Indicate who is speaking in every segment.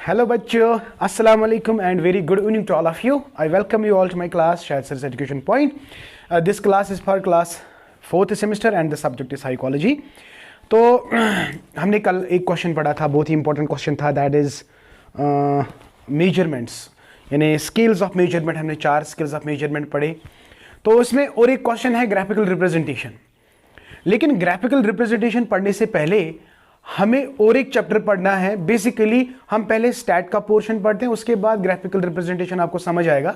Speaker 1: Hello बच्चों, अस्सलाम वालेकुम and very good evening to all of you. I welcome you all to my class, Shahid Sir's Education Point. This class is for class 4th semester and the subject is psychology. तो हमने कल एक question पढ़ा था, बहुत ही important question था, that is measurements, यानी scales of measurement. हमने 4 स्केल्स ऑफ मेजरमेंट पढ़े. तो उसमें और एक क्वेश्चन है ग्राफिकल रिप्रेजेंटेशन. लेकिन ग्राफिकल रिप्रेजेंटेशन पढ़ने से पहले हमें और एक चैप्टर पढ़ना है. बेसिकली हम पहले स्टैट का पोर्शन पढ़ते हैं, उसके बाद ग्राफिकल रिप्रेजेंटेशन आपको समझ आएगा.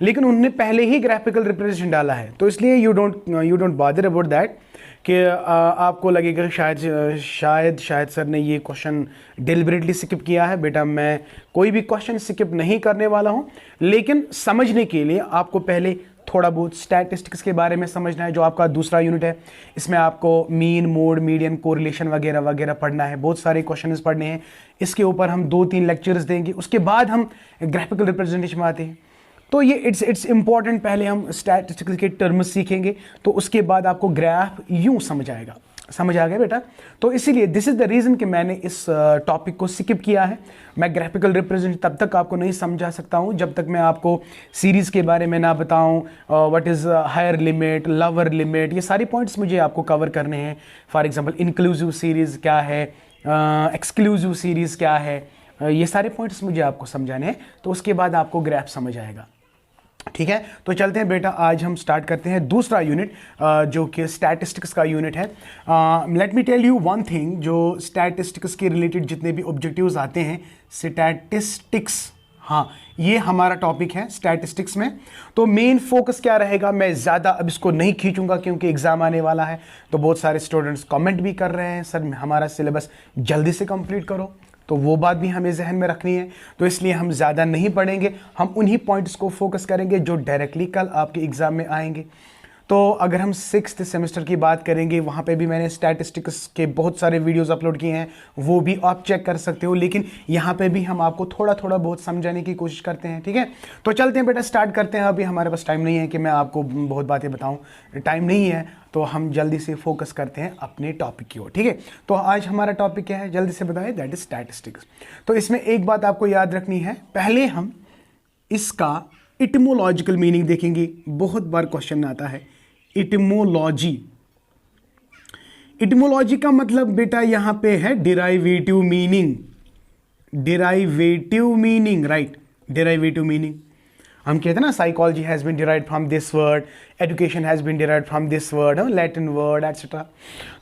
Speaker 1: लेकिन उन्होंने पहले ही ग्राफिकल रिप्रेजेंटेशन डाला है, तो इसलिए you don't bother about that कि आपको लगेगा शायद सर ने ये क्वेश्चन डिलिबरेटली स्किप किया है. बेटा, मैं कोई भी क्वेश्चन स्किप नहीं करने वाला हूँ, लेकिन समझने के लिए आपको पहले थोड़ा बहुत स्टैटिस्टिक्स के बारे में समझना है, जो आपका दूसरा यूनिट है. इसमें आपको मीन, मोड, मीडियन, कोरिलेशन वगैरह वगैरह पढ़ना है. बहुत सारे क्वेश्चंस पढ़ने हैं. इसके ऊपर हम 2-3 लेक्चर्स देंगे. उसके बाद हम ग्राफिकल रिप्रेजेंटेशन में आते हैं. तो ये इट्स इंपॉर्टेंट. पहले हम स्टैटिस्टिक्स के टर्म्स सीखेंगे, तो उसके बाद आपको ग्राफ यूं समझ आएगा. समझ आ गया बेटा? तो इसीलिए दिस इज द रीज़न कि मैंने इस टॉपिक को स्किप किया है. मैं ग्राफिकल रिप्रेजेंट तब तक आपको नहीं समझा सकता हूं जब तक मैं आपको सीरीज़ के बारे में ना बताऊं. What is higher limit, lower limit, ये सारी पॉइंट्स मुझे आपको कवर करने हैं. फॉर एग्जांपल इंक्लूसिव सीरीज़ क्या है, एक्सक्लूसिव सीरीज़ क्या है, ये सारे पॉइंट्स मुझे आपको समझाने हैं. तो उसके बाद आपको ग्राफ समझ आएगा. ठीक है, तो चलते हैं बेटा. आज हम स्टार्ट करते हैं दूसरा यूनिट, जो कि स्टैटिस्टिक्स का यूनिट है. Let me tell you one thing, जो स्टैटिस्टिक्स के रिलेटेड जितने भी ऑब्जेक्टिव्स आते हैं, स्टैटिस्टिक्स, हाँ, ये हमारा टॉपिक है स्टैटिस्टिक्स में. तो मेन फोकस क्या रहेगा, मैं ज़्यादा अब इसको नहीं खींचूंगा क्योंकि एग्जाम आने वाला है. तो बहुत सारे स्टूडेंट्स कमेंट भी कर रहे हैं, सर हमारा सिलेबस जल्दी से कंप्लीट करो. तो वो बात भी हमें जहन में रखनी है. तो इसलिए हम ज़्यादा नहीं पढ़ेंगे, हम उन्हीं पॉइंट्स को फोकस करेंगे जो डायरेक्टली कल आपके एग्ज़ाम में आएंगे. तो अगर हम 6th सेमेस्टर की बात करेंगे, वहाँ पे भी मैंने स्टैटिस्टिक्स के बहुत सारे वीडियोस अपलोड किए हैं, वो भी आप चेक कर सकते हो. लेकिन यहाँ पे भी हम आपको थोड़ा थोड़ा बहुत समझाने की कोशिश करते हैं. ठीक है, तो चलते हैं बेटा, स्टार्ट करते हैं. अभी हमारे पास टाइम नहीं है कि मैं आपको बहुत बातें बताऊँ, टाइम नहीं है. तो हम जल्दी से फोकस करते हैं अपने टॉपिक की ओर. ठीक है, तो आज हमारा टॉपिक क्या है, जल्दी से बताएं, दैट इज स्टैटिस्टिक्स. तो इसमें एक बात आपको याद रखनी है, पहले हम इसका इटिमोलॉजिकल मीनिंग देखेंगे. बहुत बार क्वेश्चन आता है इटिमोलॉजी. इटिमोलॉजी का मतलब बेटा यहां पे है derivative meaning. Derivative meaning, right, derivative meaning. हम कहते हैं ना, psychology has been derived from this word, education has been derived from this word, Latin word etcetera.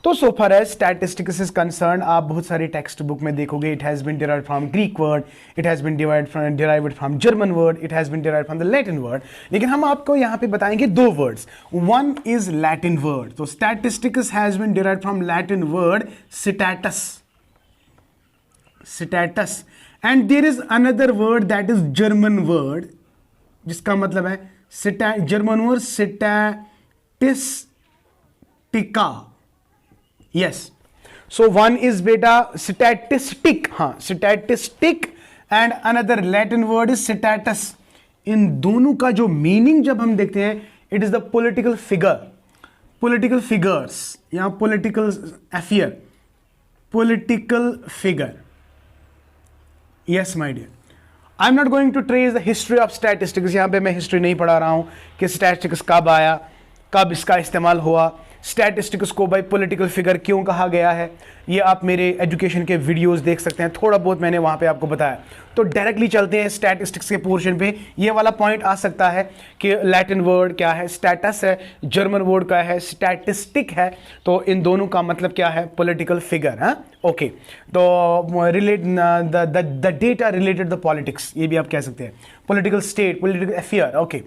Speaker 1: तो so far as statistics is concern, आप बहुत सारी टेक्स्ट बुक में देखोगे, it has been derived from Greek word, it has been derived from German word, it has been derived from the Latin word. लेकिन हम आपको यहाँ पे बताएंगे 2 words. One is Latin word. तो statistics has been derived from Latin word status, status. And there is another word that is German word, जिसका मतलब है German word statistica. Yes, so one is बेटा स्टैटिस्टिक, हाँ, statistic, and another Latin word is status. इन दोनों का जो meaning जब हम देखते हैं, it is the political figure, political figures, या political affair, political figure. Yes my dear, I am not going to trace the history of statistics. यहाँ पे मैं हिस्ट्री नहीं पढ़ा रहा हूँ कि स्टैटिस्टिक्स कब आया, कब इसका इस्तेमाल हुआ, स्टैटिस्टिक्स को भाई पॉलिटिकल फिगर क्यों कहा गया है. ये आप मेरे एजुकेशन के वीडियोस देख सकते हैं, थोड़ा बहुत मैंने वहाँ पे आपको बताया. तो डायरेक्टली चलते हैं स्टैटिस्टिक्स के पोर्शन पे. ये वाला पॉइंट आ सकता है कि लैटिन वर्ड क्या है, स्टैटस है, जर्मन वर्ड क्या है, स्टैटिस्टिक है. तो इन दोनों का मतलब क्या है, पॉलिटिकल फिगर. हाँ, ओके. तो relate the data related the politics, ये भी आप कह सकते हैं, political state, political affair. Okay,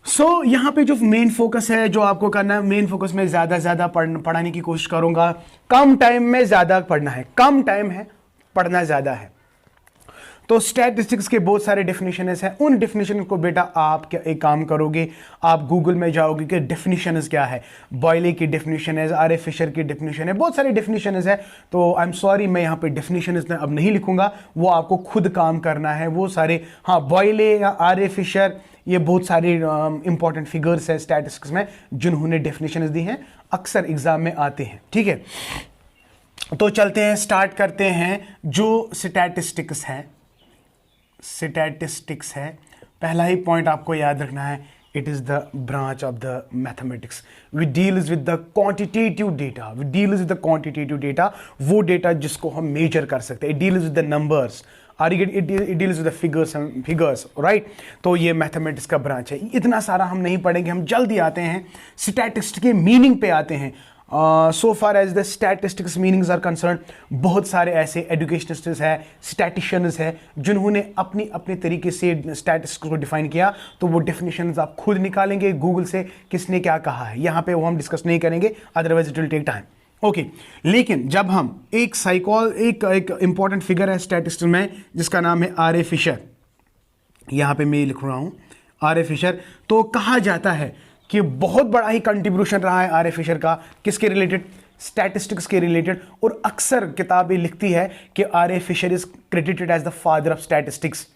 Speaker 1: so यहाँ पे जो मेन फोकस है, जो आपको करना है, मेन फोकस में ज़्यादा पढ़ाने की कोशिश करूँगा. कम टाइम में ज़्यादा पढ़ना है, कम टाइम है, पढ़ना ज़्यादा है. तो स्टैटिस्टिक्स के बहुत सारे डेफिनेशंस हैं. उन डेफिनेशन को बेटा आप क्या एक काम करोगे, आप गूगल में जाओगे कि डेफिनेशंस क्या है. बॉयले की डेफिनेशन है, आर ए फिशर की डेफिनेशन है, बहुत सारे डेफिनेशंस है. तो आई एम सॉरी, मैं यहाँ पे डेफिनेशंस अब नहीं लिखूंगा, वो आपको खुद काम करना है. वो सारे, हाँ, बॉयले या आर ए फिशर, ये बहुत सारे इंपॉर्टेंट फिगर्स है स्टैटिस्टिक्स में जिन्होंने डेफिनेशंस दी हैं, अक्सर एग्जाम में आते हैं. ठीक है, तो चलते हैं, स्टार्ट करते हैं. जो स्टैटिस्टिक्स है, स्टैटिस्टिक्स है, पहला ही पॉइंट आपको याद रखना है, it is the branch of the mathematics. We deals with the quantitative data, we deals with the quantitative data, वो डेटा जिसको हम मेजर कर सकते हैं। It deals with the numbers, it deals with the figures, right. तो ये mathematics का branch है। इतना सारा हम नहीं पढ़ेंगे, हम जल्दी आते हैं स्टैटिस्टिक्स के मीनिंग पे आते हैं। So far as the statistics meanings are concern, बहुत सारे ऐसे एजुकेशनिस्ट्स हैं, स्टैटिशियंस हैं, जिन्होंने अपनी अपने तरीके से स्टैटिस्टिक्स को डिफाइन किया। तो वो डेफिनेशंस आप खुद निकालेंगे गूगल से, किसने क्या कहा है, यहाँ पे वो हम डिस्कस नहीं करेंगे, otherwise it will take time. Okay, लेकिन जब हम एक इंपॉर्टेंट फिगर है स्टैटिस्टिक्स में जिसका नाम है आर ए फिशर, यहाँ पे मैं लिख रहा हूँ आर ए फिशर। तो कहा जाता है कि बहुत बड़ा ही कंट्रीब्यूशन रहा है आर ए फिशर का, किसके रिलेटेड, स्टैटिस्टिक्स के रिलेटेड। और अक्सर किताबें लिखती है कि R A Fisher is credited as the father of statistics,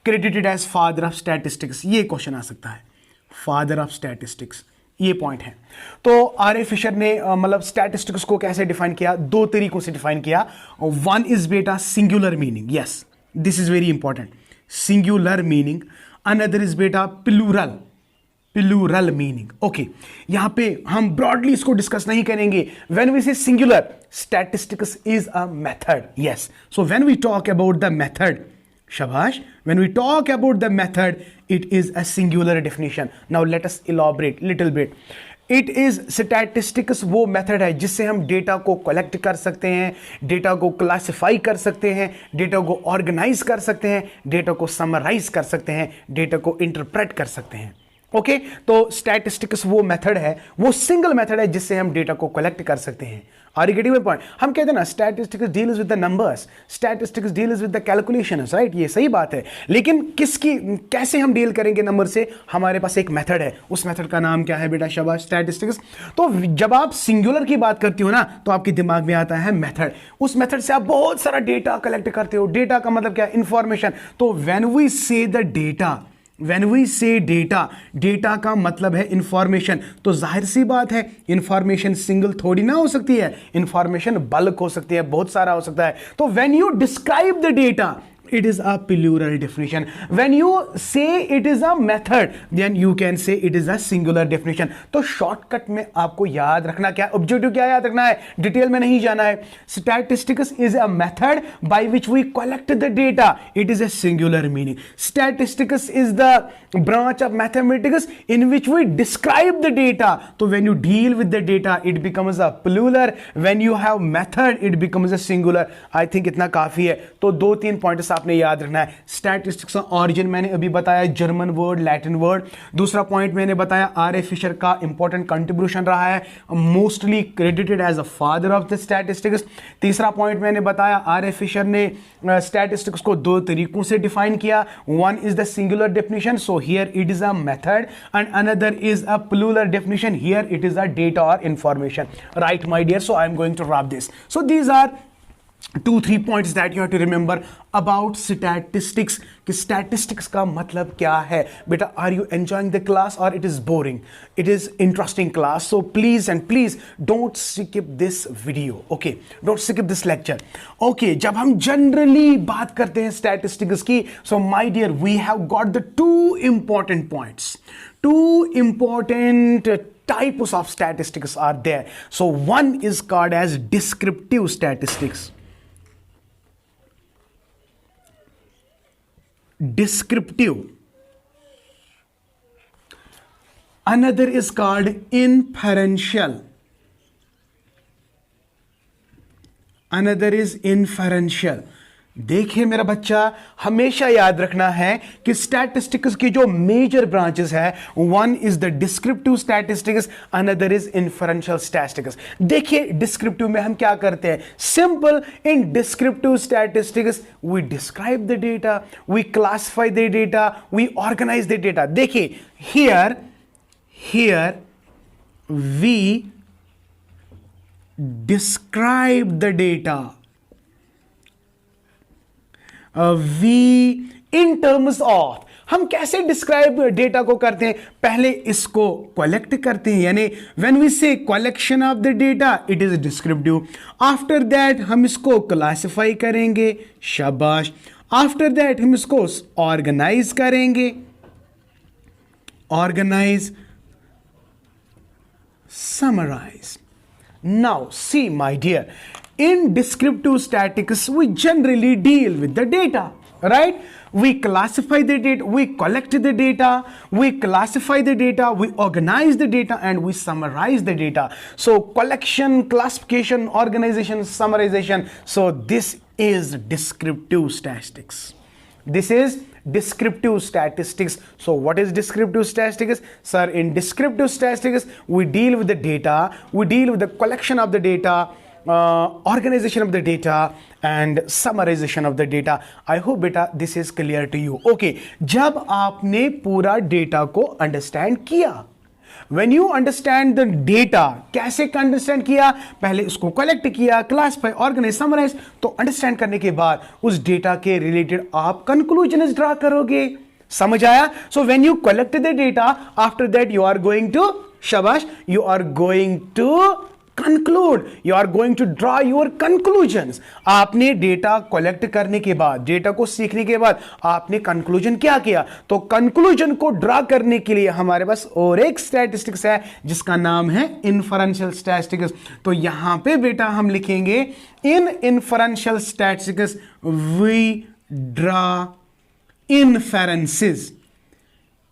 Speaker 1: credited as father of statistics. ये क्वेश्चन आ सकता है, फादर ऑफ स्टैटिस्टिक्स, ये पॉइंट है। तो आर ए फिशर ने मतलब स्टैटिस्टिक्स को कैसे डिफाइन किया, दो तरीकों से डिफाइन किया। वन इज बेटा singular meaning, yes this is very important, singular meaning. Another is बेटा प्लूरल मीनिंग। ओके, यहां पे हम ब्रॉडली इसको डिस्कस नहीं करेंगे। When we say singular, statistics is a method, yes. So when we talk about the method, shabash, when we talk about the method, it is a singular definition. Now let us elaborate little bit. It is statistics, वो method है जिससे हम data को collect कर सकते हैं, data को classify कर सकते हैं, डेटा को ऑर्गेनाइज कर सकते हैं, डेटा को समराइज कर सकते हैं, डेटा को इंटरप्रेट कर सकते हैं। ओके, तो स्टैटिस्टिक्स वो मेथड है, वो सिंगल मेथड है जिससे हम डेटा को कलेक्ट कर सकते हैं। Are you getting my point? हम कहते हैं ना statistics deals with the numbers, statistics deals with the calculations, right, ये सही बात है। लेकिन कैसे हम डील करेंगे नंबर से? हमारे पास एक मेथड है, उस मेथड का नाम क्या है बेटा? शाबाश, स्टैटिस्टिक्स। तो जब आप सिंगुलर की बात करती हो ना, तो आपके दिमाग में आता है मेथड। उस मेथड से आप बहुत सारा डेटा कलेक्ट करते हो। डेटा का मतलब क्या है? इंफॉर्मेशन। तो व्हेन वी से the data, When we say data, data का मतलब है इंफॉर्मेशन। तो जाहिर सी बात है इंफॉर्मेशन सिंगल थोड़ी ना हो सकती है, इंफॉर्मेशन बल्क हो सकती है, बहुत सारा हो सकता है। तो when you describe the data, it is a plural definition. When you say it is a method, then you can say it is a singular definition. तो शॉर्टकट में आपको याद रखना क्या, ऑब्जेक्टिव क्या याद रखना है, डिटेल में नहीं जाना है। Statistics is a method by which we collect the data. It is a singular meaning. Statistics is the branch of mathematics in which we describe the data. तो when you deal with the data, it becomes a plural. When you have method, it becomes a singular. I think इतना काफी है। तो दो तीन points आपने याद रखना है। स्टैटिस्टिक्स का ऑरिजिन मैंने अभी बताया, जर्मन वर्ड, लैटिन वर्ड। दूसरा पॉइंट मैंने बताया आर ए फिशर का इंपॉर्टेंट कंट्रीब्यूशन रहा है, mostly credited as a father of the statistics. तीसरा पॉइंट मैंने बताया आर ए फिशर ने स्टैटिस्टिक्स को दो तरीकों से डिफाइन किया। One is the singular definition, so here it is a method, and another is a plural definition, here it is a data और information. Right my dear, so I am going to wrap this. So these are 2-3 points that you have to remember about statistics कि statistics का मतलब क्या है। बेटा, are you enjoying the class or it is boring? It is interesting class, so please and please don't skip this video, okay? Don't skip this lecture, okay? जब हम generally बात करते हैं statistics की, so my dear, we have got the two important points, two important types of statistics are there. So one is called as descriptive statistics. Descriptive. Another is called inferential. Another is inferential. देखिए मेरा बच्चा, हमेशा याद रखना है कि statistics की जो मेजर ब्रांचेस है, one is the descriptive statistics, another is inferential statistics. देखिए डिस्क्रिप्टिव में हम क्या करते हैं, simple. In descriptive statistics we describe the data, we classify the data, we organize the data. देखिए here we describe the data, we in terms of, हम कैसे describe data को करते हैं, पहले इसको कलेक्ट करते हैं, यानी व्हेन वी से collection of the data, it is descriptive. After that हम इसको क्लासिफाई करेंगे, शाबाश। आफ्टर दैट हम इसको ऑर्गेनाइज करेंगे, organise, summarize. Now, see, my dear, in descriptive statistics, we generally deal with the data, right? We classify the data, we collect the data, we classify the data, we organize the data, and we summarize the data. So, collection, classification, organization, summarization. So, this is descriptive statistics. This is descriptive statistics. So what is descriptive statistics? Sir, in descriptive statistics, we deal with the data, we deal with the collection of the data, organization of the data and summarization of the data. I hope beta this is clear to you. Okay, जब आपने पूरा data को understand किया, when you understand the data, कैसे understand किया, पहले उसको collect किया, क्लासिफाई, ऑर्गेनाइज, समराइज, तो अंडरस्टैंड करने के बाद उस डेटा के रिलेटेड आप कंक्लूजन ड्रा करोगे. समझ आया? So when you collect the data, after that you are going to, शाबाश, you are going to conclude, you are going to draw your conclusions. आपने डेटा कलेक्ट करने के बाद, डेटा को सीखने के बाद आपने कंक्लूजन क्या किया, तो कंक्लूजन को ड्रा करने के लिए हमारे पास और एक स्टैटिस्टिक्स है जिसका नाम है इन्फरेंशियल स्टैटिस्टिक्स. तो यहां पे बेटा हम लिखेंगे in inferential statistics we draw inferences.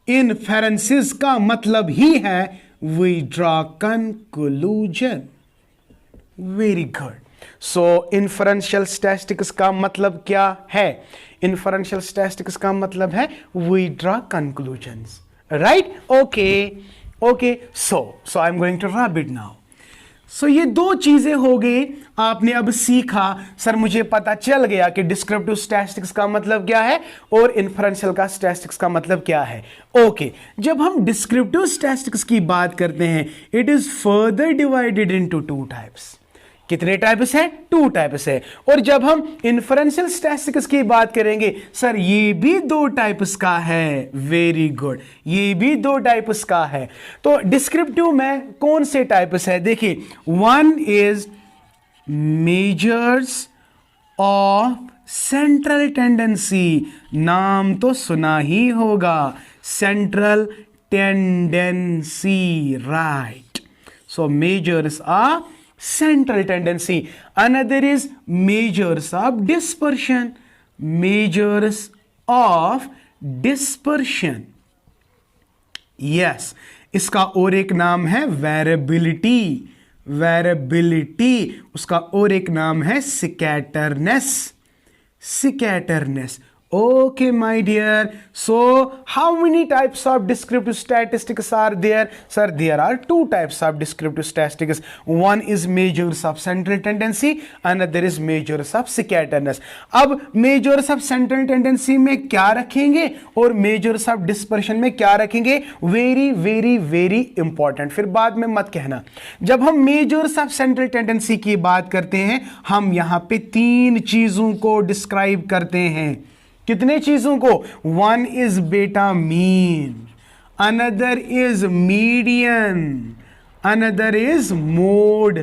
Speaker 1: Inferences का मतलब ही है we draw conclusion. Very good. So inferential statistics का मतलब क्या है? इन्फरेंशियल स्टैटिस्टिक्स का मतलब है we draw conclusions, right? Okay okay. So I am going to wrap it now. So ये दो चीजें हो गई. आपने अब सीखा, सर मुझे पता चल गया कि डिस्क्रिप्टिव स्टैटिस्टिक्स का मतलब क्या है और इन्फरेंशियल का स्टैटिस्टिक्स का मतलब क्या है. ओके, जब हम डिस्क्रिप्टिव स्टैटिस्टिक्स की बात करते हैं, it is further divided into two types. कितने टाइप्स हैं? टू टाइप्स है. और जब हम इन्फरेंशियल स्टैटिस्टिक्स की बात करेंगे, सर ये भी दो टाइप्स का है. वेरी गुड, ये भी दो टाइप्स का है. तो डिस्क्रिप्टिव में कौन से टाइप्स है? देखिए, one is measures of central tendency. नाम तो सुना ही होगा, central tendency, right? So measures of central tendency. Another is measures of dispersion. Measures of dispersion. Yes, इसका और एक नाम है variability. Variability. उसका और एक नाम है scatterness. Scatterness. Okay, my dear. So, how many types of descriptive statistics are there? Sir, there are two types of descriptive statistics. One is measures of central tendency, another is measures of scatterness. अब measures of central tendency में क्या रखेंगे और measures of dispersion में क्या रखेंगे? Very, very, very important. फिर बाद में मत कहना. जब हम measures of central tendency की बात करते हैं, हम यहाँ पे तीन चीजों को डिस्क्राइब करते हैं. कितने चीजों को? वन इज बेटा mean, another is median, another is mode.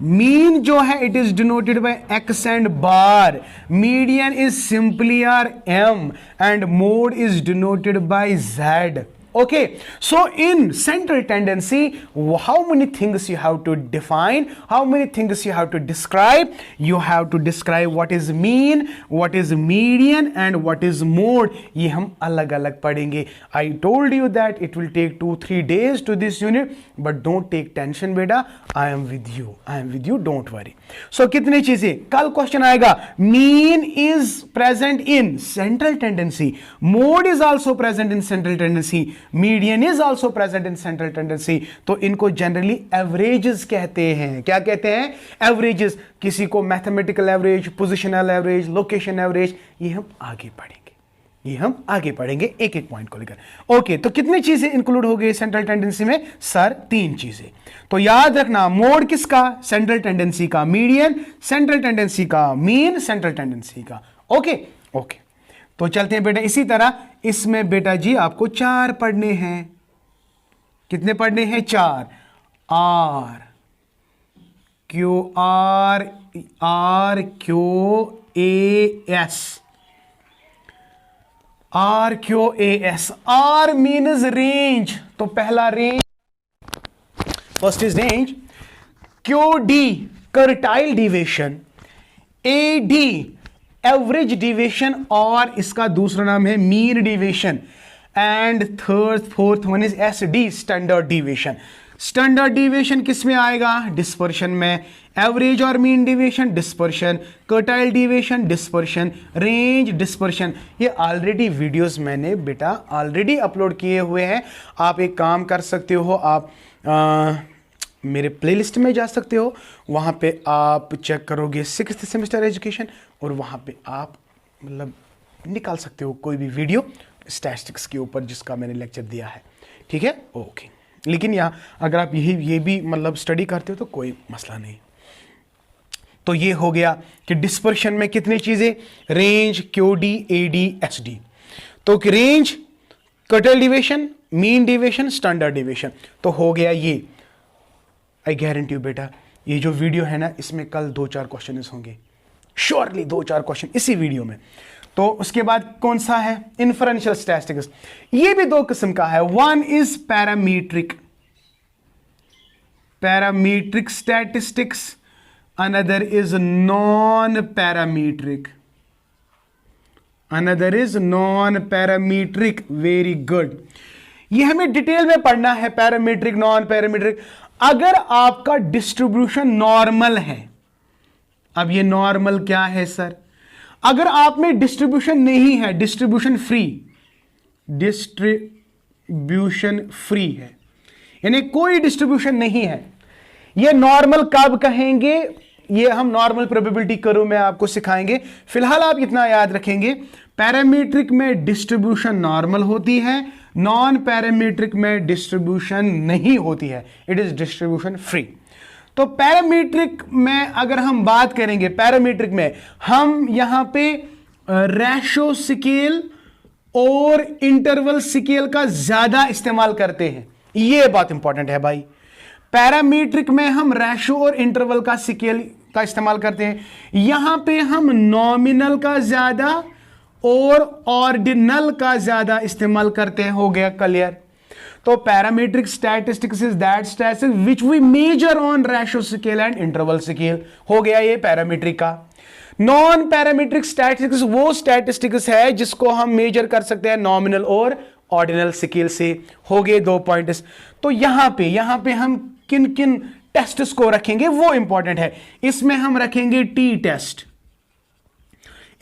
Speaker 1: Mean जो है it is denoted by X and bar, median is simply R M, and mode is denoted by Z. Okay, so in central tendency, how many things you have to define, how many things you have to describe? You have to describe what is mean, what is median and what is mode. ये हम अलग अलग पढ़ेंगे. I told you that it will take 2-3 days to this unit, but don't take tension बेटा, I am with you, I am with you, don't worry. So कितनी चीजें? कल question आएगा, mean is present in central tendency, mode is also present in central tendency, median is also present in central tendency. तो इनको generally averages कहते हैं. क्या कहते हैं? एवरेजेस. किसी को mathematical average, positional average, location average, ये हम आगे पढ़ेंगे, ये हम आगे पढ़ेंगे एक एक पॉइंट को लेकर. ओके, तो कितनी चीजें इंक्लूड हो गई सेंट्रल टेंडेंसी में? सर तीन चीजें. तो याद रखना, मोड किसका? सेंट्रल टेंडेंसी का. मीडियन सेंट्रल टेंडेंसी का. मीन सेंट्रल टेंडेंसी का. ओके ओके, तो चलते हैं बेटा. इसी तरह इसमें बेटा जी आपको चार पढ़ने हैं. कितने पढ़ने हैं? चार. R Q, R R Q A S, RQAS, R means range, तो पहला range, first is range, QD quartile deviation, AD average deviation और इसका दूसरा नाम है mean deviation, and fourth one is SD standard deviation. Standard deviation किस में आएगा? डिस्पर्शन में। एवरेज और mean deviation dispersion, quartile deviation dispersion, range dispersion. ये ऑलरेडी वीडियोस मैंने बेटा ऑलरेडी अपलोड किए हुए हैं। आप एक काम कर सकते हो, आप मेरे प्लेलिस्ट में जा सकते हो, वहाँ पे आप चेक करोगे 6th सेमेस्टर एजुकेशन, और वहाँ पे आप मतलब निकाल सकते हो कोई भी वीडियो स्टैटिस्टिक्स के ऊपर जिसका मैंने लेक्चर दिया है। ठीक है, ओके। लेकिन यहाँ अगर आप ये भी मतलब स्टडी करते हो तो कोई मसला नहीं। तो ये हो गया कि डिस्पर्शन में कितनी चीज़ें, रेंज, QD, AD, SD। तो range, quartile deviation, mean deviation, standard deviation, तो हो गया ये। आई गारंटी यू बेटा ये जो वीडियो है ना, इसमें कल 2-4 क्वेश्चन होंगे, श्योरली 2-4 क्वेश्चन इसी वीडियो में। तो उसके बाद कौन सा है? Inferential statistics. ये भी 2 किस्म का है, one is parametric statistics, another is non parametric. Very good, ये हमें डिटेल में पढ़ना है, पैरामीट्रिक, नॉन पैरामीट्रिक। अगर आपका डिस्ट्रीब्यूशन नॉर्मल है, अब ये नॉर्मल क्या है सर? अगर आप में डिस्ट्रीब्यूशन नहीं है, डिस्ट्रीब्यूशन फ्री है, यानी कोई डिस्ट्रीब्यूशन नहीं है, ये नॉर्मल कब कहेंगे? ये हम नॉर्मल प्रोबेबिलिटी कर्व में आपको सिखाएंगे। फिलहाल आप इतना याद रखेंगे, पैरामीट्रिक में डिस्ट्रीब्यूशन नॉर्मल होती है, नॉन पैरामीट्रिक में डिस्ट्रीब्यूशन नहीं होती है, इट इज डिस्ट्रीब्यूशन फ्री। तो पैरामीट्रिक में अगर हम बात करेंगे, पैरामीट्रिक में हम यहां पे रेशो स्केल और इंटरवल स्केल का ज्यादा इस्तेमाल करते हैं। यह बात इंपॉर्टेंट है भाई, पैरामीट्रिक में हम रेशो और इंटरवल का स्केल का इस्तेमाल करते हैं, यहां पे हम नॉमिनल का ज्यादा और ऑर्डिनल का ज्यादा इस्तेमाल करते हैं। हो गया क्लियर? तो parametric statistics is that statistics which we measure on ratio scale and interval scale. हो गया ये पैरामीट्रिक का। नॉन पैरामीट्रिक स्टैटिस्टिक्स वो स्टैटिस्टिक्स है जिसको हम मेजर कर सकते हैं नॉमिनल और ऑर्डिनल स्केल से। हो गए 2 पॉइंट्स। तो यहां पे हम किन किन टेस्ट्स को रखेंगे वो इंपॉर्टेंट है। इसमें हम रखेंगे टी टेस्ट,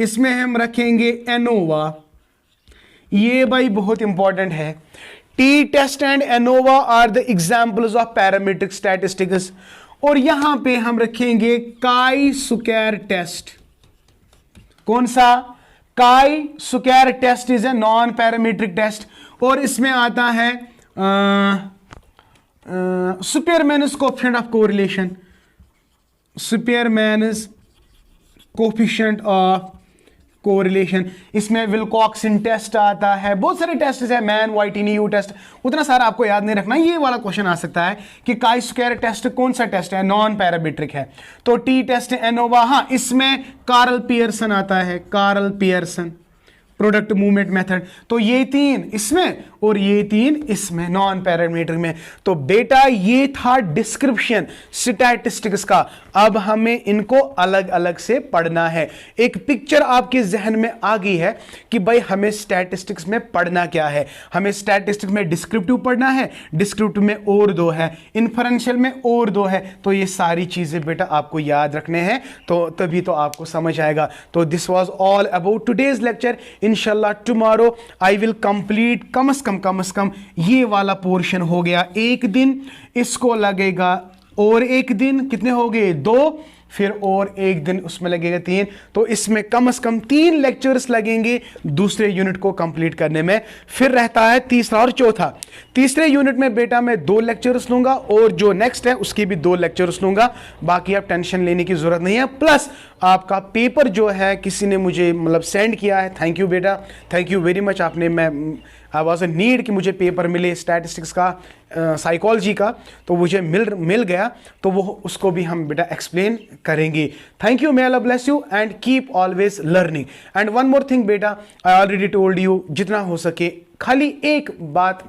Speaker 1: इसमें हम रखेंगे एनोवा, ये भाई बहुत इंपॉर्टेंट है। T test and ANOVA are the examples of parametric statistics. और यहां पे हम रखेंगे काई स्क्वायर टेस्ट। कौन सा? Chi square test is a non parametric test, और इसमें आता है Spearman's coefficient of correlation, Spearman's coefficient of correlation. इसमें विल्कॉक्सन टेस्ट आता है, बहुत सारे टेस्ट है, मैन वाइटिनी यू टेस्ट, उतना सारा आपको याद नहीं रखना। ये वाला क्वेश्चन आ सकता है कि काई स्क्वायर टेस्ट कौन सा टेस्ट है, नॉन पैरामीट्रिक है। तो टी टेस्ट, एनोवा, हाँ इसमें कार्ल पियर्सन आता है, Karl Pearson product movement method. तो ये 3 इसमें और ये 3 इसमें, नॉन पैरामीट्रिक में। तो बेटा ये था डिस्क्रिप्शन स्टैटिस्टिक्स का। अब हमें इनको अलग अलग से पढ़ना है। एक पिक्चर आपके जहन में आ गई है कि भाई हमें स्टैटिस्टिक्स में पढ़ना क्या है। हमें स्टैटिस्टिक्स में डिस्क्रिप्टिव पढ़ना है, डिस्क्रिप्टिव में और 2 है, इन्फरेंशियल में और 2 है। तो ये सारी चीजें बेटा आपको याद रखने हैं, तो तभी तो आपको समझ आएगा। तो this was all about today's lecture. इंशाल्लाह टुमारो आई विल कंप्लीट कम से कम ये वाला पोर्शन। हो गया 1 दिन, इसको लगेगा और 1 दिन, कितने हो गए 2, फिर और 1 दिन उसमें लगेगा 3। तो इसमें कम से कम 3 लेक्चर्स लगेंगे दूसरे यूनिट को कंप्लीट करने में। फिर रहता है तीसरा और चौथा। तीसरे यूनिट में बेटा मैं 2 लेक्चर्स लूंगा और जो नेक्स्ट है उसके भी 2 लेक्चर्स लूंगा। बाकी आप टेंशन लेने की जरूरत नहीं है। प्लस आपका पेपर जो है किसी ने मुझे मतलब सेंड किया है, थैंक यू बेटा, थैंक यू वेरी मच। आपने मैं आई वॉज अ नीड कि मुझे पेपर मिले स्टैटिस्टिक्स का, साइकोलॉजी का, तो मुझे मिल गया, तो वो उसको भी हम बेटा एक्सप्लेन करेंगे। Thank you, may Allah bless you and keep always learning. And one more thing बेटा, आई ऑलरेडी टोल्ड यू, जितना हो सके खाली एक बात,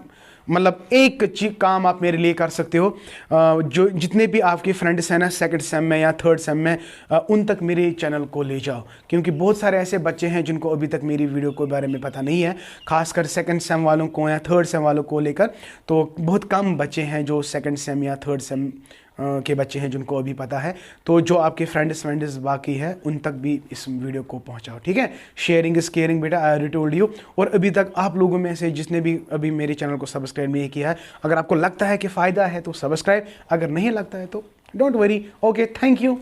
Speaker 1: मतलब एक काम आप मेरे लिए कर सकते हो, जो जितने भी आपके फ्रेंड्स हैं ना सेकंड सेम में या थर्ड सेम में, उन तक मेरे चैनल को ले जाओ, क्योंकि बहुत सारे ऐसे बच्चे हैं जिनको अभी तक मेरी वीडियो के बारे में पता नहीं है, खासकर सेकंड सेम वालों को या थर्ड सेम वालों को लेकर। तो बहुत कम बच्चे हैं जो सेकंड सेम या थर्ड सेम के बच्चे हैं जिनको अभी पता है। तो जो आपके फ्रेंड्स बाकी है उन तक भी इस वीडियो को पहुंचाओ, ठीक है। शेयरिंग इज केयरिंग बेटा, आई ऑलरेडी टोल्ड यू। और अभी तक आप लोगों में से जिसने भी अभी मेरे चैनल को सब्सक्राइब नहीं किया है, अगर आपको लगता है कि फ़ायदा है तो सब्सक्राइब, अगर नहीं लगता है तो don't worry. Okay, thank you.